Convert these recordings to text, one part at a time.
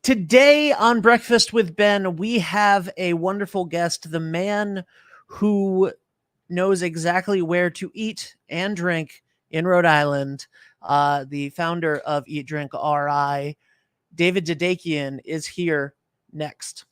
Today on Breakfast with Ben, we have a wonderful guest, the man who knows exactly where to eat and drink in Rhode Island, the founder of Eat Drink RI. David Dadekian is here next.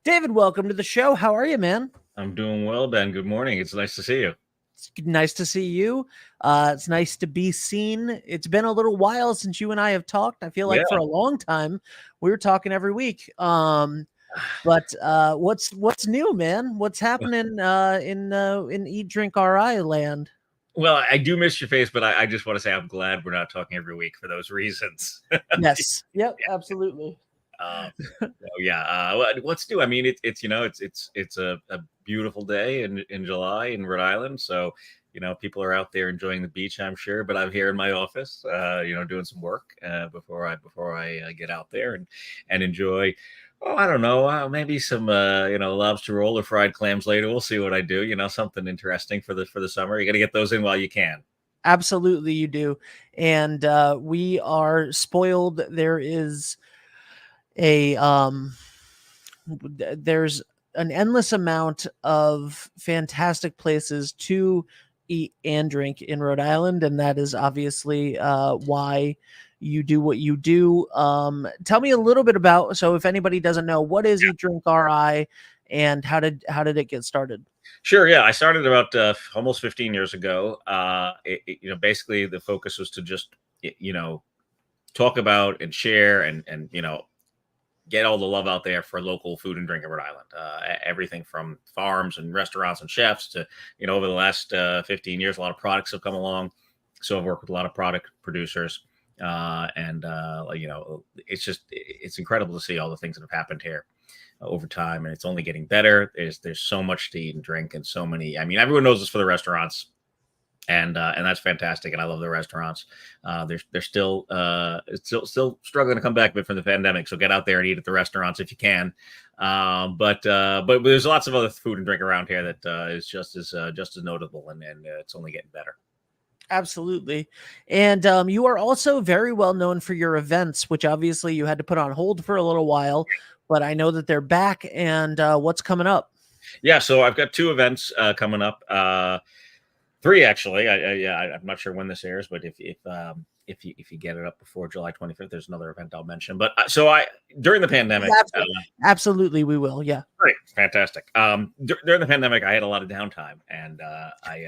David, welcome to the show. How are you, man? I'm doing well, Ben. Good morning. It's nice to see you. It's nice to see you. It's nice to be seen. It's been a little while since you and I have talked. I feel like for a long time we were talking every week. But what's new, man? What's happening in Eat Drink RI land? Well, I do miss your face, but I just want to say I'm glad we're not talking every week for those reasons. Yes. Yep. Yeah. Absolutely. What's new? I mean, it's a beautiful day in July in Rhode Island. So, people are out there enjoying the beach, I'm sure, but I'm here in my office, doing some work, before I get out there and enjoy, I don't know, maybe some, lobster roll or fried clams later. We'll see what I do, something interesting for the summer. You got to get those in while you can. Absolutely. You do. And, we are spoiled. There is there's an endless amount of fantastic places to eat and drink in Rhode Island, and that is obviously why you do what you do. Tell me a little bit about, so if anybody doesn't know, what is Eat Drink RI and how did it get started? Sure. Yeah. I started about almost 15 years ago. Basically the focus was to just, talk about and share and get all the love out there for local food and drink in Rhode Island. Everything from farms and restaurants and chefs to, over the last 15 years, a lot of products have come along. So I've worked with a lot of product producers. It's incredible to see all the things that have happened here over time. And it's only getting better. There's so much to eat and drink and so many. I mean, everyone knows this for the restaurants. And that's fantastic, and I love the restaurants. They're still struggling to come back a bit from the pandemic. So get out there and eat at the restaurants if you can. But there's lots of other food and drink around here that is just as notable, and it's only getting better. Absolutely. And you are also very well known for your events, which obviously you had to put on hold for a little while, but I know that they're back. And what's coming up? Yeah, so I've got 2 events coming up. 3 actually. I'm not sure when this airs, but if you get it up before July 25th, there's another event I'll mention. But during the pandemic, absolutely we will. Yeah, great, fantastic. During the pandemic, I had a lot of downtime, and I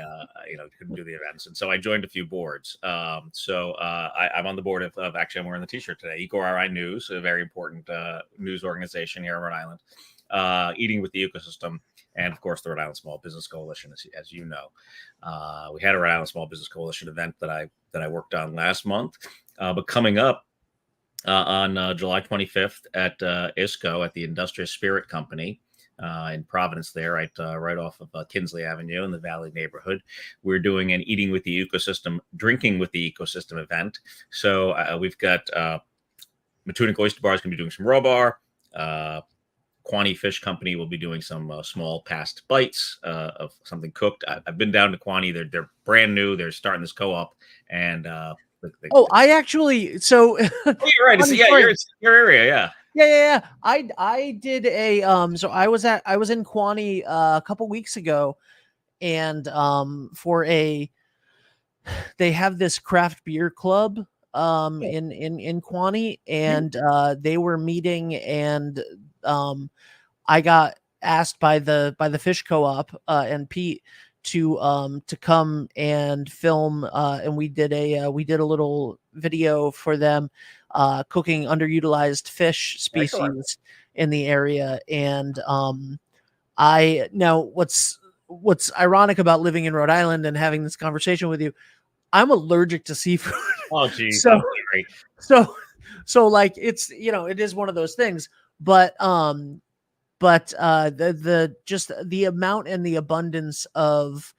couldn't do the events, and so I joined a few boards. I'm on the board of actually I'm wearing the T-shirt today. Eco RI News, a very important news organization here in Rhode Island. Eating with the Ecosystem. And of course, the Rhode Island Small Business Coalition, as you know, we had a Rhode Island Small Business Coalition event that I worked on last month. But coming up on July 25th at ISCO at the Industrious Spirit Company in Providence, there, right off of Kinsley Avenue in the Valley neighborhood, we're doing an Eating with the Ecosystem, Drinking with the Ecosystem event. So we've got Matunic Oyster Bar is going to be doing some raw bar. Quaney Fish Company will be doing some small past bites of something cooked. I've been down to Quaney. They're brand new. They're starting this co-op, and I actually so. Oh, you're right. You're in your area. Yeah. I did a So I was in Quaney a couple weeks ago, and they have this craft beer club in Quaney, and they were meeting, and I got asked by the fish co-op and Pete to come and film, and we did a little video for them cooking underutilized fish species Excellent. In the area. And what's ironic about living in Rhode Island and having this conversation with you, I'm allergic to seafood. Oh, geez. So like, it's, it is one of those things, but the just the amount and the abundance of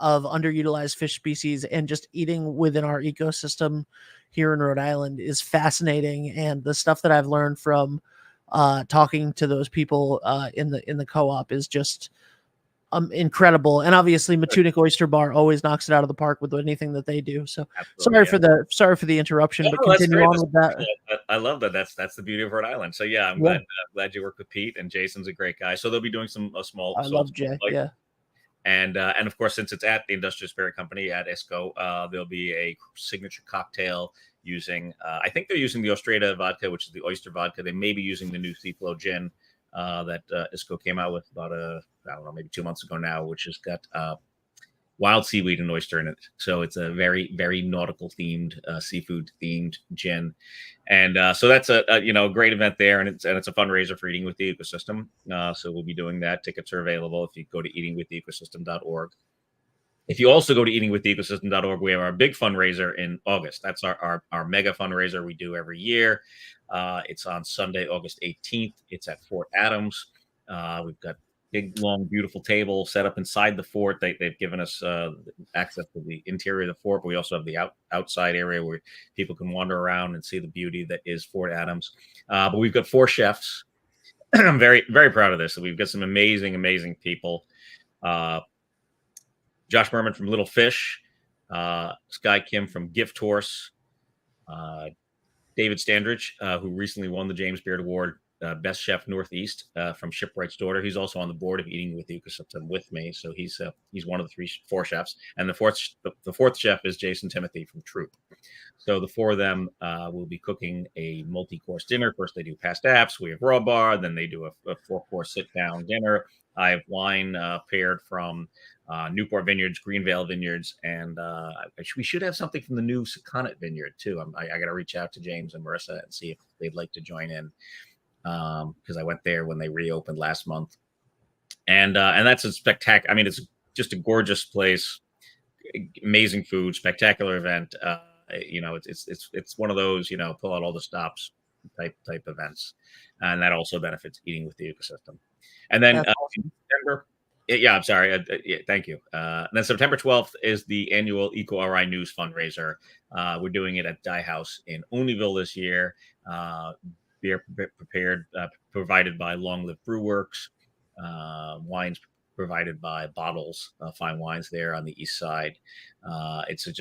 of underutilized fish species, and just eating within our ecosystem here in Rhode Island is fascinating. And the stuff that I've learned from talking to those people in the co-op is just incredible. And obviously Matunic Oyster Bar always knocks it out of the park with anything that they do. So Absolutely, sorry for the interruption, but that's continue great. on with that. I love that. That's the beauty of Rhode Island. So yeah, I'm glad you worked with Pete, and Jason's a great guy. So they'll be doing some small. I love Jay. Yeah. And of course, since it's at the Industrial Spirit Company at ISCO, there'll be a signature cocktail using. I think they're using the Ostrada vodka, which is the oyster vodka. They may be using the new Seaflow gin that ISCO came out with about I don't know, maybe 2 months ago now, which has got wild seaweed and oyster in it. So it's a very, very nautical themed, seafood themed gin. And so that's a great event there. And it's a fundraiser for Eating with the Ecosystem. So we'll be doing that. Tickets are available if you go to eatingwiththeecosystem.org. If you also go to eatingwiththeecosystem.org, we have our big fundraiser in August. That's our mega fundraiser we do every year. It's on Sunday, August 18th. It's at Fort Adams. We've got big, long, beautiful table set up inside the fort. They've given us access to the interior of the fort, but we also have the outside area where people can wander around and see the beauty that is Fort Adams. But we've got 4 chefs. I'm very, very proud of this. We've got some amazing, amazing people. Josh Merman from Little Fish, Sky Kim from Gift Horse, David Standridge, who recently won the James Beard Award, Best Chef Northeast from Shipwright's Daughter. He's also on the board of Eating with the Ecosystem with me, so he's one of the 4 chefs. And the fourth chef is Jason Timothy from Troop. So the 4 of them will be cooking a multi-course dinner. First, they do past apps. We have raw bar. Then they do a 4-course sit-down dinner. I have wine paired from Newport Vineyards, Greenvale Vineyards, and we should have something from the new Sakonnet Vineyard too. I got to reach out to James and Marissa and see if they'd like to join in, because I went there when they reopened last month, and that's a spectacular. I mean, it's just a gorgeous place, amazing food, spectacular event. It's one of those pull out all the stops type events, and that also benefits Eating with the Ecosystem. And then awesome. September. Yeah, I'm sorry. Thank you. And then September 12th is the annual EcoRI News fundraiser. We're doing it at Die House in Olneyville this year. Beer provided by Long Live Brew Works. Wines provided by Bottles, fine wines there on the east side. It's a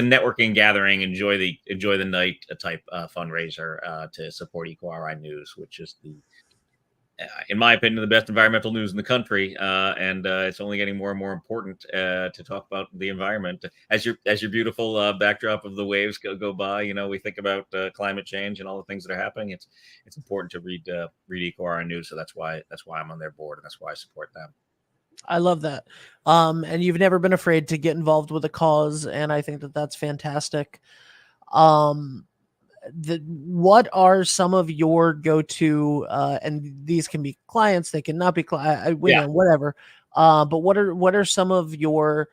networking gathering, enjoy the night type fundraiser to support EcoRI News, which is in my opinion, the best environmental news in the country, and it's only getting more and more important to talk about the environment. As your beautiful backdrop of the waves go by, we think about climate change and all the things that are happening. It's important to read EcoRI News, so that's why I'm on their board, and that's why I support them. I love that, and you've never been afraid to get involved with a cause, and I think that that's fantastic. What are some of your go-to and these can be clients, they cannot be whatever, but what are some of your,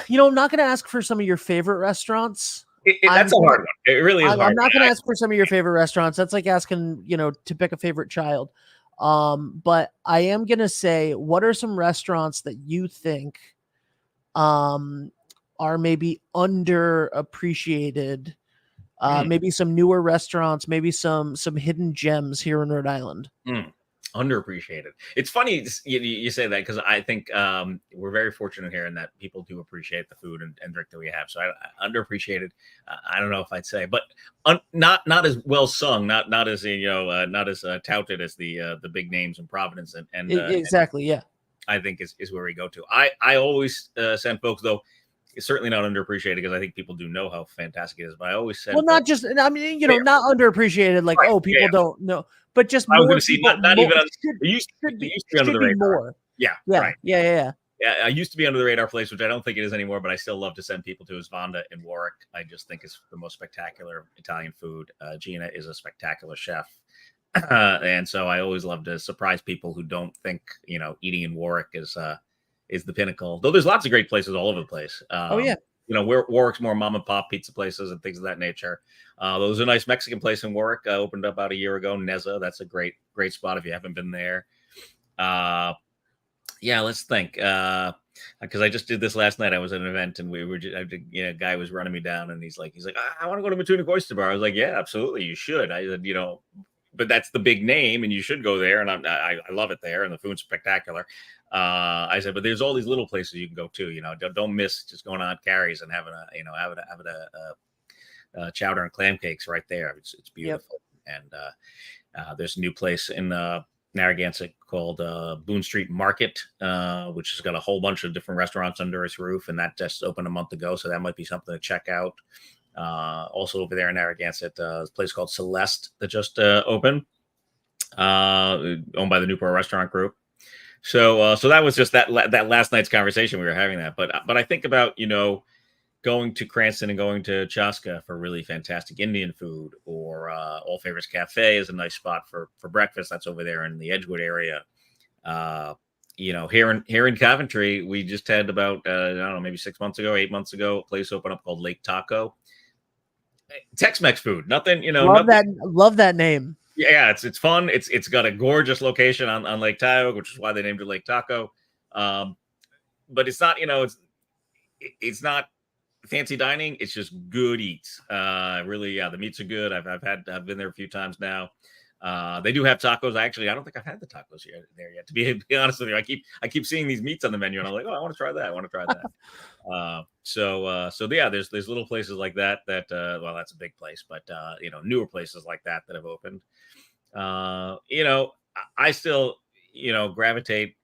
I'm not going to ask for some of your favorite restaurants. That's a hard one. It really is hard. I'm not going to ask for some of your favorite restaurants. That's like asking to pick a favorite child, but I am going to say, what are some restaurants that you think are maybe underappreciated? Maybe some newer restaurants, maybe some hidden gems here in Rhode Island. Underappreciated. It's funny you say that, because I think we're very fortunate here in that people do appreciate the food and drink that we have. So underappreciated. I don't know if I'd say, but not as well sung, not as not as touted as the big names in Providence and exactly. Yeah, I think is where we go to. I always send folks, though. It's certainly not underappreciated, because I think people do know how fantastic it is. But I always said, not underappreciated, like, people don't know, but just I was going to see not even it used to be under the radar. More. Yeah, right. Yeah. I used to be under the radar place, which I don't think it is anymore, but I still love to send people to Svanda in Warwick. I just think it's the most spectacular Italian food. Gina is a spectacular chef. And so I always love to surprise people who don't think, eating in Warwick is the pinnacle. Though there's lots of great places all over the place. Warwick's more mom and pop pizza places and things of that nature. There's a nice Mexican place in Warwick, opened up about a year ago, Neza. That's a great spot if you haven't been there. Yeah, let's think. Because I just did this last night. I was at an event and we were just, a guy was running me down and he's like, I want to go to Matunic Oyster Bar. I was like, yeah, absolutely, you should. I said, but that's the big name and you should go there. And I love it there and the food's spectacular. I said, but there's all these little places you can go to. Don't miss just going on Carrie's and having a chowder and clam cakes right there. It's beautiful. Yep. And there's a new place in Narragansett called Boone Street Market, which has got a whole bunch of different restaurants under its roof, and that just opened a month ago, so that might be something to check out. Also over there in Narragansett, a place called Celeste that just opened, owned by the Newport Restaurant Group. So that was just that last night's conversation we were having that. But I think about going to Cranston and going to Chaska for really fantastic Indian food, or All Favorites Cafe is a nice spot for breakfast. That's over there in the Edgewood area. Here in Coventry, we just had about I don't know, maybe 8 months ago, a place open up called Lake Taco. Tex-Mex food, nothing. Love that name. Yeah, it's fun. It's got a gorgeous location on Lake Tahoe, which is why they named it Lake Taco. But it's not it's not fancy dining. It's just good eats. Really, yeah, the meats are good. I've been there a few times now. They do have tacos. I don't think I've had the tacos there yet. To be honest with you, I keep seeing these meats on the menu, and I'm like, oh, I want to try that. I want to try that. So yeah, there's little places like that. Well, that's a big place, but newer places like that have opened. I still gravitate.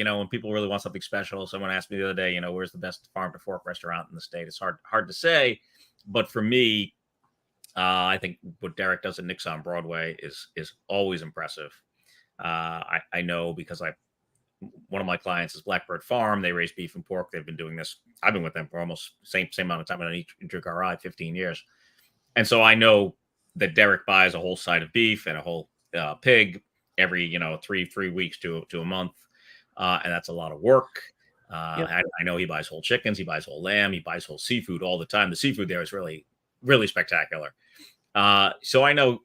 When people really want something special. Someone asked me the other day, where's the best farm to fork restaurant in the state? It's hard to say, but for me, I think what Derek does at Nick's on Broadway is always impressive. I know because one of my clients is Blackbird Farm. They raise beef and pork. They've been doing this. I've been with them for almost same amount of time. I drink RI 15 years, and so I know that Derek buys a whole side of beef and a whole pig every 3 weeks to a month. And that's a lot of work. Yep. I know he buys whole chickens, he buys whole lamb, he buys whole seafood all the time. The seafood there is really, really spectacular. So I know,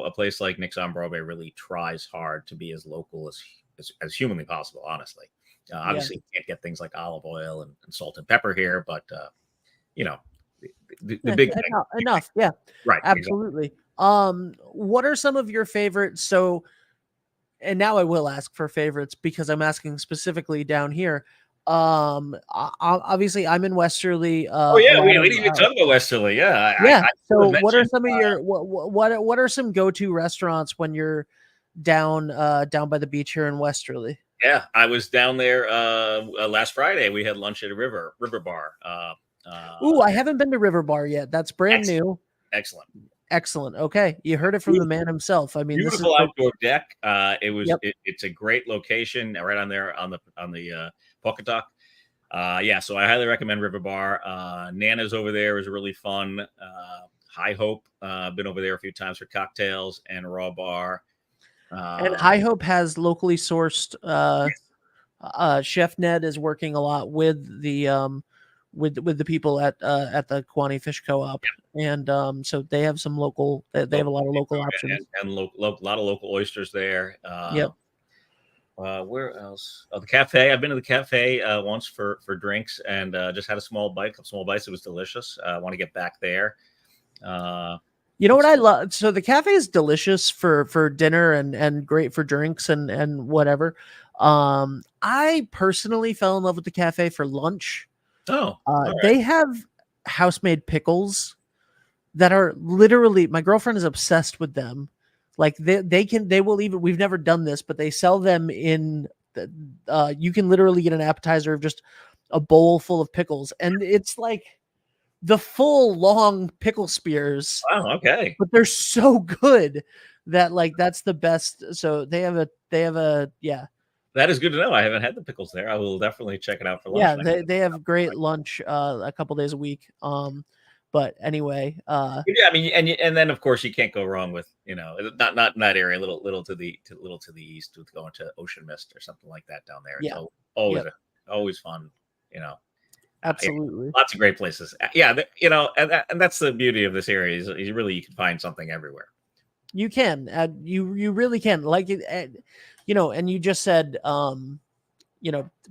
a place like Nick's on Broadway really tries hard to be as local as humanly possible, honestly. Obviously, you can't get things like olive oil and salt and pepper here, but, the big thing. Enough. Yeah, right. Absolutely. Exactly. What are some of your favorites? And now I will ask for favorites because I'm asking specifically down here. Obviously I'm in Westerly. We didn't even talk about Westerly. Yeah. So what are some of your what are some go-to restaurants when you're down by the beach here in Westerly? Yeah, I was down there last Friday. We had lunch at a River Bar. I haven't been to River Bar yet. That's brand new. Excellent. Okay, you heard it from the man himself. I mean, beautiful this is outdoor deck. It's a great location right on there on the Pawcatuck. So I highly recommend River Bar. Nana's over there is really fun. High Hope, been over there a few times for cocktails and raw bar. And High Hope has locally sourced. Chef Ned is working a lot with the with the people at the Quaney Fish Co-op, and so they have some local. They have a lot of local options and a lot of local oysters there. Where else? Oh, the cafe. I've been to the cafe once for drinks and just had a couple small bites. It was delicious. I want to get back there. You know what I love? So the cafe is delicious for dinner and great for drinks and whatever. I personally fell in love with the cafe for lunch. Oh, right. They have house-made pickles that are literally, my girlfriend is obsessed with them. Like they will even, we've never done this, but they sell them in you can literally get an appetizer of just a bowl full of pickles. And it's like the full long pickle spears. Wow. Okay. But they're so good that that's the best. So they have a, That is good to know. I haven't had the pickles there. I will definitely check it out for lunch. Yeah, they have great lunch a couple days a week. But anyway, I mean, and then of course you can't go wrong with not in that area, a little to the east with going to Ocean Mist or something like that down there. Yeah, so always fun. Absolutely, lots of great places. Yeah, and that's the beauty of this area is you can find something everywhere. You can, you really can, like it. And you just said,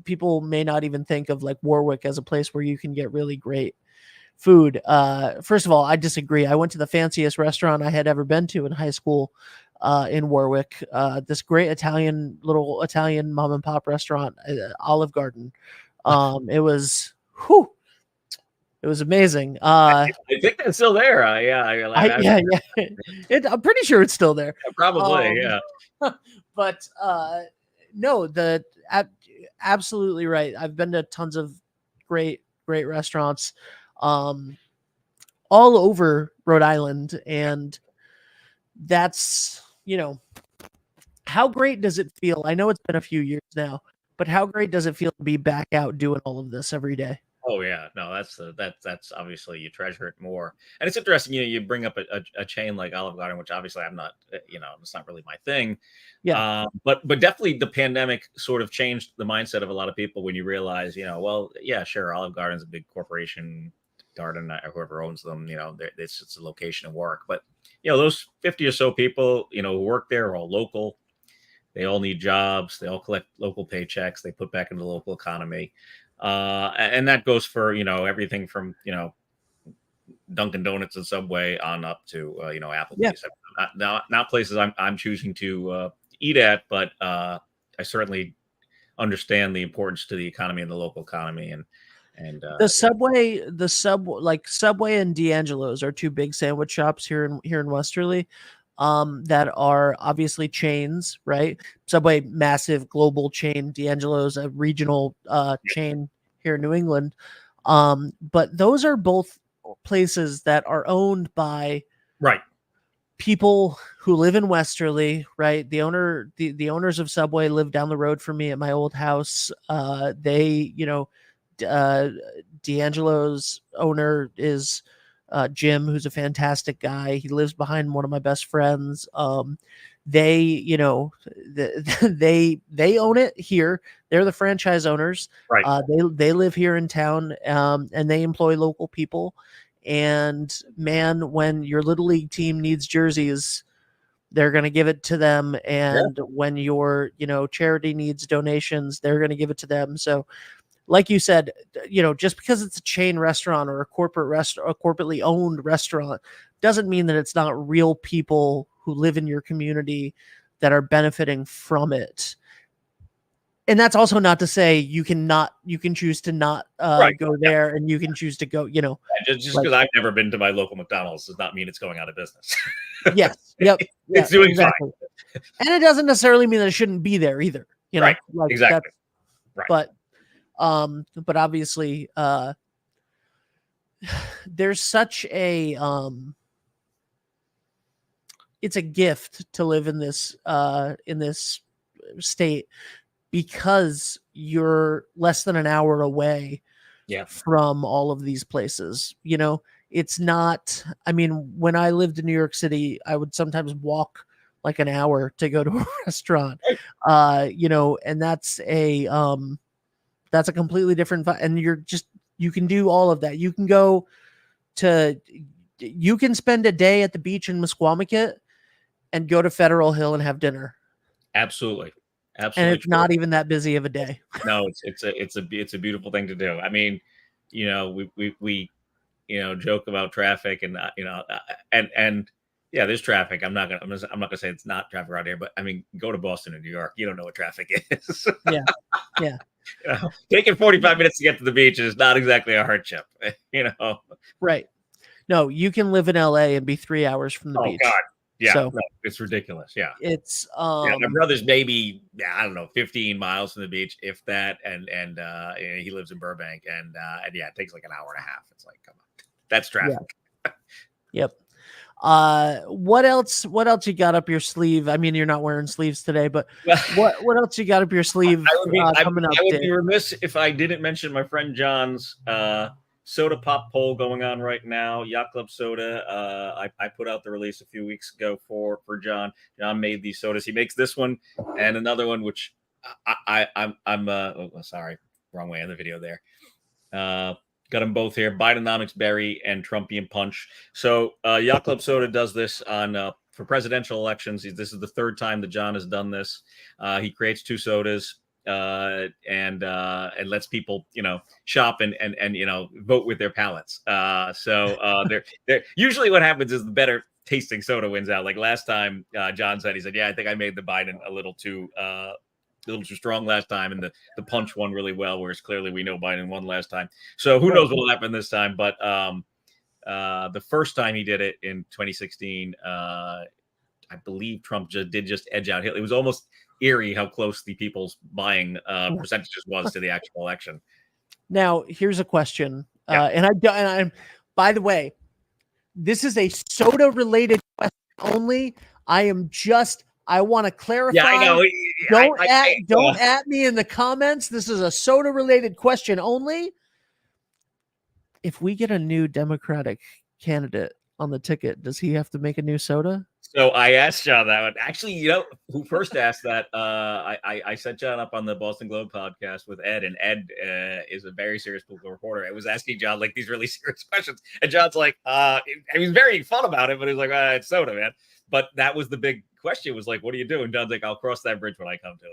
people may not even think of like Warwick as a place where you can get really great food. First of all, I disagree. I went to the fanciest restaurant I had ever been to in high school, in Warwick. This great little Italian mom and pop restaurant, Olive Garden. It was, whew, it was amazing. I think that's still there. Yeah, yeah. I'm pretty sure it's still there. Probably, yeah. But no, absolutely right. I've been to tons of great restaurants, all over Rhode Island, and that's how great does it feel? I know it's been a few years now, but how great does it feel to be back out doing all of this every day? Oh yeah, no, that's obviously you treasure it more, and it's interesting. You bring up a chain like Olive Garden, which obviously I'm not, it's not really my thing. Yeah, but definitely the pandemic sort of changed the mindset of a lot of people when you realize, well, yeah, sure, Olive Garden's a big corporation, Darden or whoever owns them, it's a location of work, but those 50 or so people, who work there are all local. They all need jobs. They all collect local paychecks. They put back into the local economy. And that goes for, everything from, Dunkin' Donuts and Subway on up to, Applebee's. yeah. Not places I'm choosing to eat at, but I certainly understand the importance to the economy and the local economy. And The Subway and D'Angelo's are two big sandwich shops here in Westerly, that are obviously chains, right? Subway, massive global chain. D'Angelo's a regional chain here in New England. But those are both places that are owned by right people who live in Westerly, right? The owners of Subway live down the road from me at my old house. D'Angelo's owner is Jim, who's a fantastic guy. He lives behind one of my best friends. They they own it here. They're the franchise owners. right They live here in town, and they employ local people. And man, when your little league team needs jerseys, they're going to give it to them. And when your charity needs donations, they're going to give it to them. So like you said, just because it's a chain restaurant or a corporately owned restaurant doesn't mean that it's not real people who live in your community that are benefiting from it. And that's also not to say you can choose to not go there, and you can choose to go, just because I've never been to my local McDonald's does not mean it's going out of business. Yes. Yep. It's doing fine. And it doesn't necessarily mean that it shouldn't be there either. Right. Exactly. Right. But obviously, there's such a it's a gift to live in this state, because you're less than an hour away from all of these places. It's not, I mean, when I lived in New York City, I would sometimes walk like an hour to go to a restaurant, and that's a completely different and you can do all of that. You can spend a day at the beach in Misquamicut and go to Federal Hill and have dinner. Absolutely. And it's not even that busy of a day. No, it's a beautiful thing to do. I mean, we joke about traffic and and yeah, there's traffic. I'm not gonna say it's not traffic around here, but I mean, go to Boston and New York, you don't know what traffic is. Yeah. Taking 45 minutes to get to the beach is not exactly a hardship. Right. No, you can live in LA and be 3 hours from the beach. Oh God. Yeah, so, no, it's ridiculous. Yeah, it's my brother's maybe I don't know 15 miles from the beach, if that, and he lives in Burbank, and yeah, it takes like an hour and a half. It's like, come on, that's traffic. Yeah. Yep. What else you got up your sleeve? I mean, you're not wearing sleeves today, but what else you got up your sleeve? I would be remiss if I didn't mention my friend John's soda pop poll going on right now. Yacht Club Soda. I put out the release a few weeks ago for John. John made these sodas. He makes this one and another one, which I'm sorry, wrong way on the video there. Got them both here: Bidenomics Berry and Trumpian Punch. So Yacht Club Soda does this on for presidential elections. This is the third time that John has done this. He creates two sodas. and lets people, shop and vote with their palates. They're usually what happens is the better tasting soda wins out. Like last time, John said, he said, "Yeah, I think I made the Biden a little too strong last time, and the punch won really well. Whereas clearly we know Biden won last time. So who knows what will happen this time? But the first time he did it in 2016, I believe Trump did just edge out Hitler. It was almost eerie how close the people's buying percentages was to the actual election. Now, here's a question, and by the way, this is a soda related question only. I want to clarify. Yeah, I know. Don't at me in the comments. This is a soda related question only. If we get a new Democratic candidate on the ticket, does he have to make a new soda? So I asked John that one. Actually, who first asked that? I set John up on the Boston Globe podcast with Ed, and Ed is a very serious political reporter. I was asking John like these really serious questions, and John's like, he was very fun about it, but he was like, it's soda, man. But that was the big question, was like, what do you do? And John's like, I'll cross that bridge when I come to it.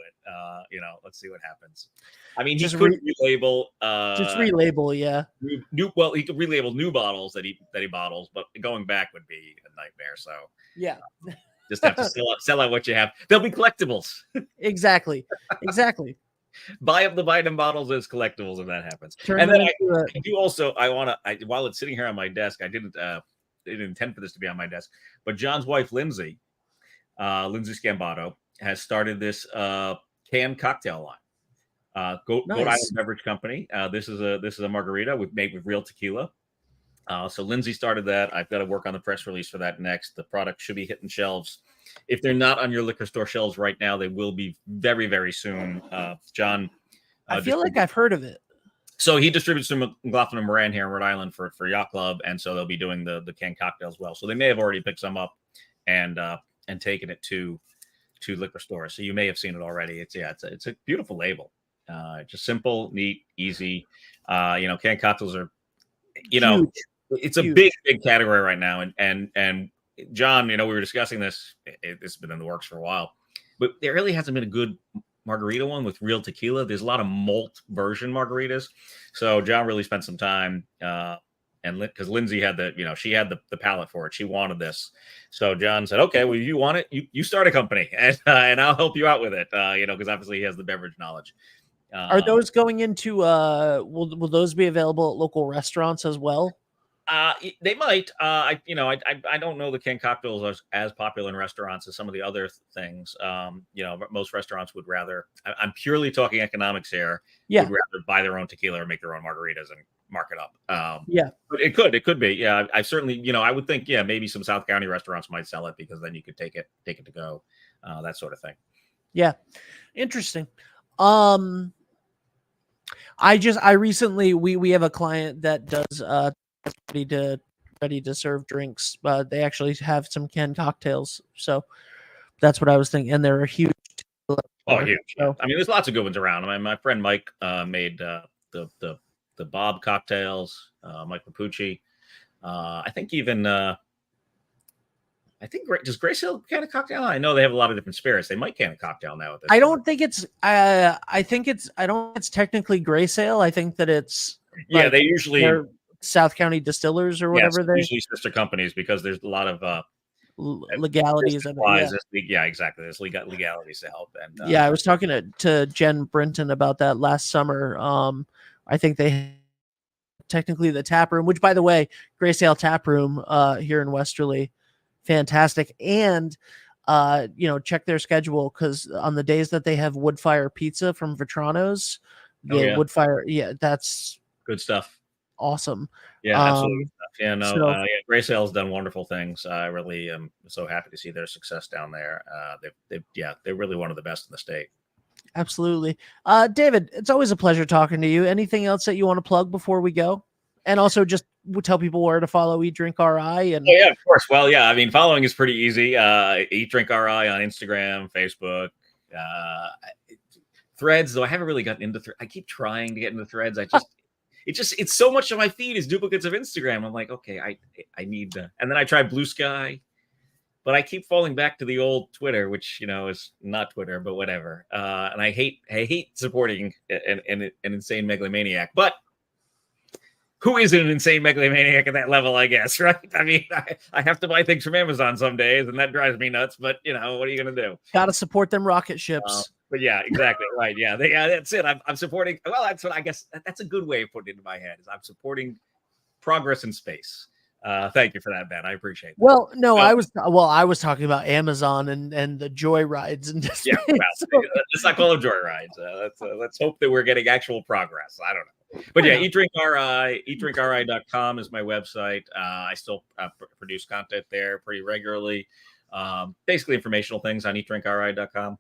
Let's see what happens. I mean, he could relabel. Just relabel, yeah. He could relabel new bottles that he bottles, but going back would be a nightmare. So yeah, just have to sell out what you have. They'll be collectibles. Exactly. Buy up the Biden bottles as collectibles if that happens. And then while it's sitting here on my desk, I didn't intend for this to be on my desk, but John's wife, Lindsay Scambato, has started this canned cocktail line. Goat Island Beverage Company. This is a margarita made with real tequila. So Lindsay started that. I've got to work on the press release for that next. The product should be hitting shelves. If they're not on your liquor store shelves right now, they will be very, very soon. John, I feel like I've heard of it. So he distributes to McLaughlin and Moran here in Rhode Island for Yacht Club, and so they'll be doing the canned cocktail as well. So they may have already picked some up and taken it to liquor stores. So you may have seen it already. It's a beautiful label. Just simple, neat, easy. Canned cocktails are, Huge. It's a big category right now. And John, we were discussing this. It's been in the works for a while, but there really hasn't been a good margarita one with real tequila. There's a lot of malt version margaritas. So John really spent some time, and because Lindsay had she had the palate for it. She wanted this. So John said, okay, well, you want it, you start a company and I'll help you out with it. Because obviously he has the beverage knowledge. Are those going into will those be available at local restaurants as well? They might. I don't know the canned cocktails are as popular in restaurants as some of the other things. Most restaurants would rather. I'm purely talking economics here. Yeah, would rather buy their own tequila or make their own margaritas and mark it up. But it could be. Yeah, I certainly. I would think. Yeah, maybe some South County restaurants might sell it because then you could take it to go, that sort of thing. Yeah, interesting. I recently we have a client that does ready to serve drinks. They actually have some canned cocktails, so that's what I was thinking. And they're a huge. Huge! So. I mean, there's lots of good ones around. I mean, my friend Mike made the Bob cocktails. Mike Lapucci. I think even. Does Grace Hill can a cocktail? I know they have a lot of different spirits. They might can a cocktail now. At this point. Don't think it's. I think it's technically Grace Ale. I think that it's. Yeah, they usually. South County Distillers or whatever they usually sister companies because there's a lot of legalities and yeah, exactly. There's legalities to help. And I was talking to Jen Brinton about that last summer. I think they technically the tap room, which by the way, Grace Ale tap room here in Westerly, fantastic. And check their schedule because on the days that they have wood-fire pizza from Vetrano's, wood-fire, that's good stuff. Awesome. Yeah, absolutely. Grace Ale's done wonderful things. I really am so happy to see their success down there. They're really one of the best in the state. Absolutely. David, it's always a pleasure talking to you. Anything else that you want to plug before we go? And also just tell people where to follow Eat Drink RI. And yeah, of course. Well, yeah, I mean, following is pretty easy. Eat Drink RI on Instagram, Facebook, Threads, though I haven't really gotten into I keep trying to get into Threads. It's so much of my feed is duplicates of Instagram. I'm like, okay, I need to. And then I tried Blue Sky. but I keep falling back to the old Twitter, which is not Twitter, but whatever. And I hate supporting an insane megalomaniac, but who isn't an insane megalomaniac at that level, I guess, right? I mean, I have to buy things from Amazon some days, and that drives me nuts. But what are you going to do? Got to support them rocket ships. But yeah, exactly right. Yeah, that's it. I'm supporting. Well, that's what I guess. That's a good way of putting it into my head. Is I'm supporting progress in space. Thank you for that, Ben. I appreciate it. Well, no, I was talking about Amazon and the joy rides and yeah. Well, let's not call them joy rides. Let's hope that we're getting actual progress. I don't know. But yeah, eatdrinkri.com is my website. I still produce content there pretty regularly. Basically informational things on eatdrinkri.com.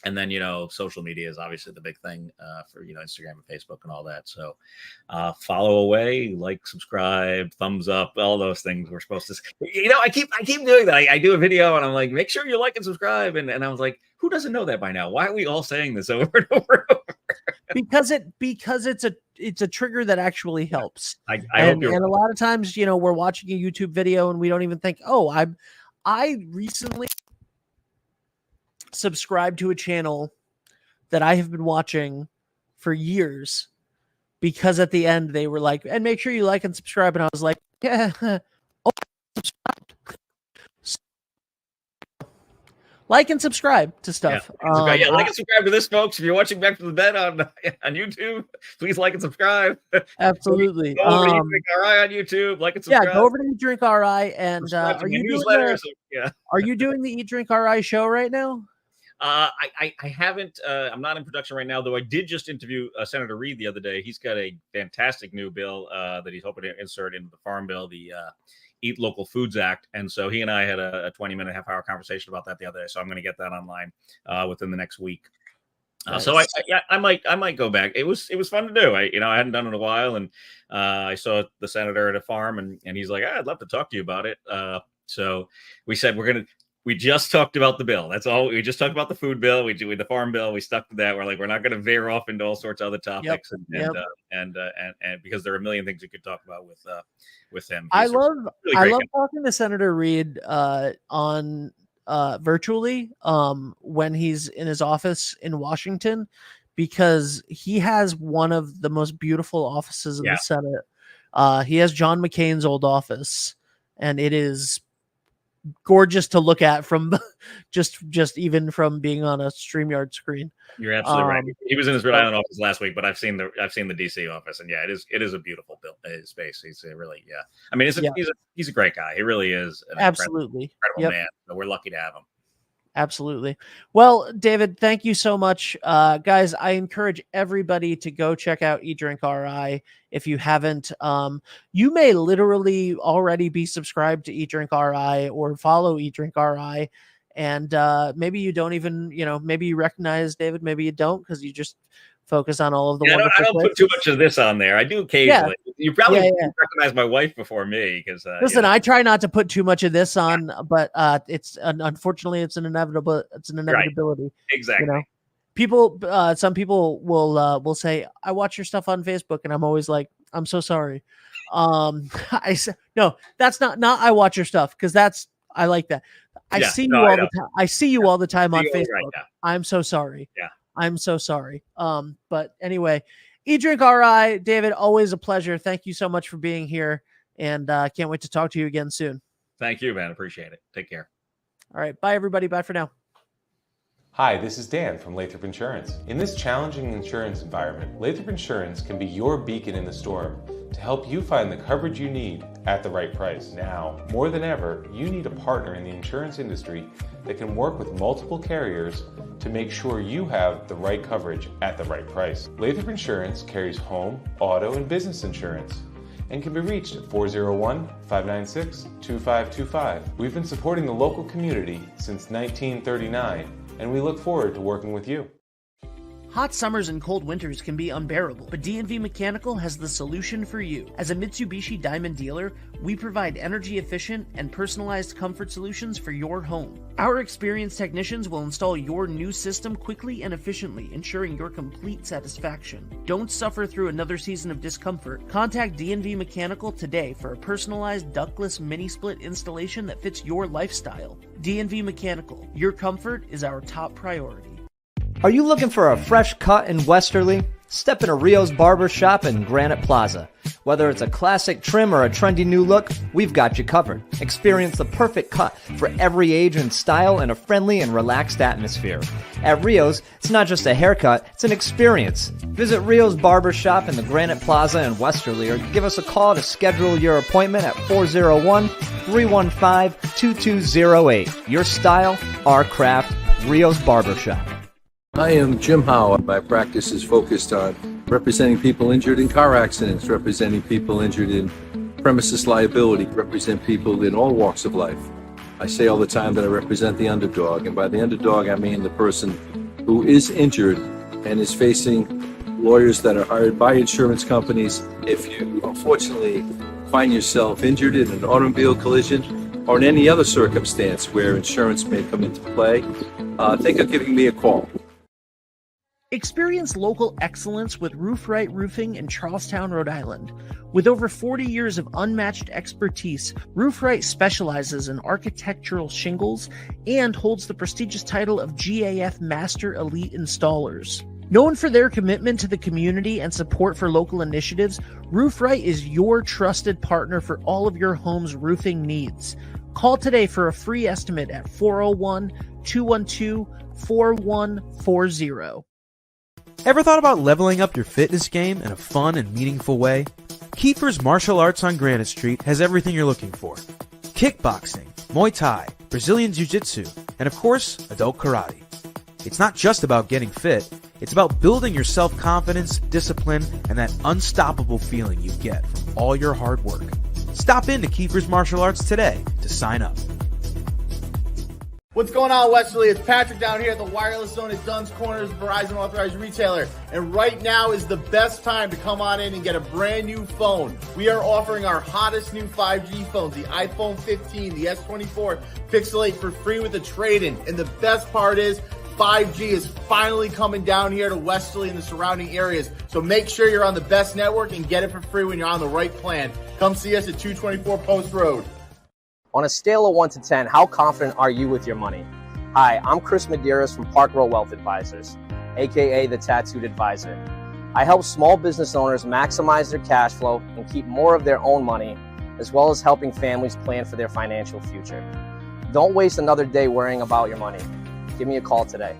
And then, social media is obviously the big thing for, Instagram and Facebook and all that. So follow away, like, subscribe, thumbs up, all those things we're supposed to. I keep doing that. I do a video and I'm like, make sure you like and subscribe. And I was like, who doesn't know that by now? Why are we all saying this over and over and over? Because it's a trigger that actually helps. I hope you're right. And a lot of times, we're watching a YouTube video and we don't even think, oh, I recently subscribed to a channel that I have been watching for years, because at the end they were like, and make sure you like and subscribe. And I was like, yeah, subscribed. Like and subscribe to stuff. Yeah, like and subscribe to this, folks. If you're watching Back from the Dead on YouTube, please like and subscribe. Absolutely. Go over to Eat Drink RI on YouTube. Like and subscribe. Yeah, go over to Eat Drink RI. And are you doing the Eat Drink RI show right now? I haven't. I'm not in production right now, though. I did just interview Senator Reed the other day. He's got a fantastic new bill that he's hoping to insert into the Farm Bill, the Eat Local Foods Act. And so he and I had a 20-minute, half-hour conversation about that the other day. So I'm going to get that online within the next week. Nice. So I might go back. It was fun to do. I hadn't done it in a while, and I saw the senator at a farm, and he's like, I'd love to talk to you about it. So we said we just talked about the bill. That's all. We just talked about the food bill. We do the farm bill. We stuck to that. We're like, we're not going to veer off into all sorts of other topics. And because there are a million things you could talk about with him. I love talking to Senator Reed on virtually when he's in his office in Washington, because he has one of the most beautiful offices in the Senate. He has John McCain's old office, and it is gorgeous to look at from just even from being on a StreamYard screen. You're absolutely right. He was in his Rhode Island office last week, but I've seen the DC office, and it is a beautiful space. He's really I mean, he's a great guy. He really is an absolutely incredible man. So we're lucky to have him. Absolutely. Well, David, thank you so much. Guys, I encourage everybody to go check out Eat Drink RI if you haven't. You may literally already be subscribed to Eat Drink RI or follow Eat Drink RI. And maybe you don't even, maybe you recognize David, maybe you don't, because you just focus on all of the wonderful I don't put too much of this on there. I do occasionally. Yeah. You probably recognize my wife before me, because listen, I try not to put too much of this on, but it's unfortunately it's an inevitability. Right. Exactly. People, some people will say, I watch your stuff on Facebook, and I'm always like, I'm so sorry. I say, no, that's not I watch your stuff, because I like that. I see you all the time. I see you all the time on Facebook. Right, I'm so sorry. Yeah. I'm so sorry. But anyway, Eat Drink RI, David, always a pleasure. Thank you so much for being here, and can't wait to talk to you again soon. Thank you, man. Appreciate it. Take care. All right. Bye, everybody. Bye for now. Hi, this is Dan from Lathrop Insurance. In this challenging insurance environment, Lathrop Insurance can be your beacon in the storm to help you find the coverage you need at the right price. Now, more than ever, you need a partner in the insurance industry that can work with multiple carriers to make sure you have the right coverage at the right price. Lathrop Insurance carries home, auto, and business insurance and can be reached at 401-596-2525. We've been supporting the local community since 1939, and we look forward to working with you. Hot summers and cold winters can be unbearable, but D&V Mechanical has the solution for you. As a Mitsubishi Diamond dealer, we provide energy-efficient and personalized comfort solutions for your home. Our experienced technicians will install your new system quickly and efficiently, ensuring your complete satisfaction. Don't suffer through another season of discomfort. Contact D&V Mechanical today for a personalized ductless mini-split installation that fits your lifestyle. D&V Mechanical, your comfort is our top priority. Are you looking for a fresh cut in Westerly? Step into Rio's Barber Shop in Granite Plaza. Whether it's a classic trim or a trendy new look, we've got you covered. Experience the perfect cut for every age and style in a friendly and relaxed atmosphere. At Rio's, it's not just a haircut, it's an experience. Visit Rio's Barber Shop in the Granite Plaza in Westerly or give us a call to schedule your appointment at 401-315-2208. Your style, our craft, Rio's Barber Shop. I am Jim Howe. My practice is focused on representing people injured in car accidents, representing people injured in premises liability, represent people in all walks of life. I say all the time that I represent the underdog, and by the underdog I mean the person who is injured and is facing lawyers that are hired by insurance companies. If you unfortunately find yourself injured in an automobile collision or in any other circumstance where insurance may come into play, think of giving me a call. Experience local excellence with Roof Right Roofing in Charlestown, Rhode Island. With over 40 years of unmatched expertise, Roof Right specializes in architectural shingles and holds the prestigious title of GAF Master Elite Installers. Known for their commitment to the community and support for local initiatives, Roof Right is your trusted partner for all of your home's roofing needs. Call today for a free estimate at 401-212-4140. Ever thought about leveling up your fitness game in a fun and meaningful way? Kiefer's Martial Arts on Granite Street has everything you're looking for. Kickboxing, Muay Thai, Brazilian Jiu-Jitsu, and of course, adult karate. It's not just about getting fit, it's about building your self-confidence, discipline, and that unstoppable feeling you get from all your hard work. Stop into Kiefer's Martial Arts today to sign up. What's going on, Westerly? It's Patrick down here at the Wireless Zone at Dunn's Corners, Verizon Authorized Retailer. And right now is the best time to come on in and get a brand new phone. We are offering our hottest new 5G phones, the iPhone 15, the S24 Pixel 8 for free with a trade-in. And the best part is 5G is finally coming down here to Westerly and the surrounding areas. So make sure you're on the best network and get it for free when you're on the right plan. Come see us at 224 Post Road. On a scale of 1 to 10, how confident are you with your money? Hi, I'm Chris Medeiros from Park Row Wealth Advisors, aka the Tattooed Advisor. I help small business owners maximize their cash flow and keep more of their own money, as well as helping families plan for their financial future. Don't waste another day worrying about your money. Give me a call today.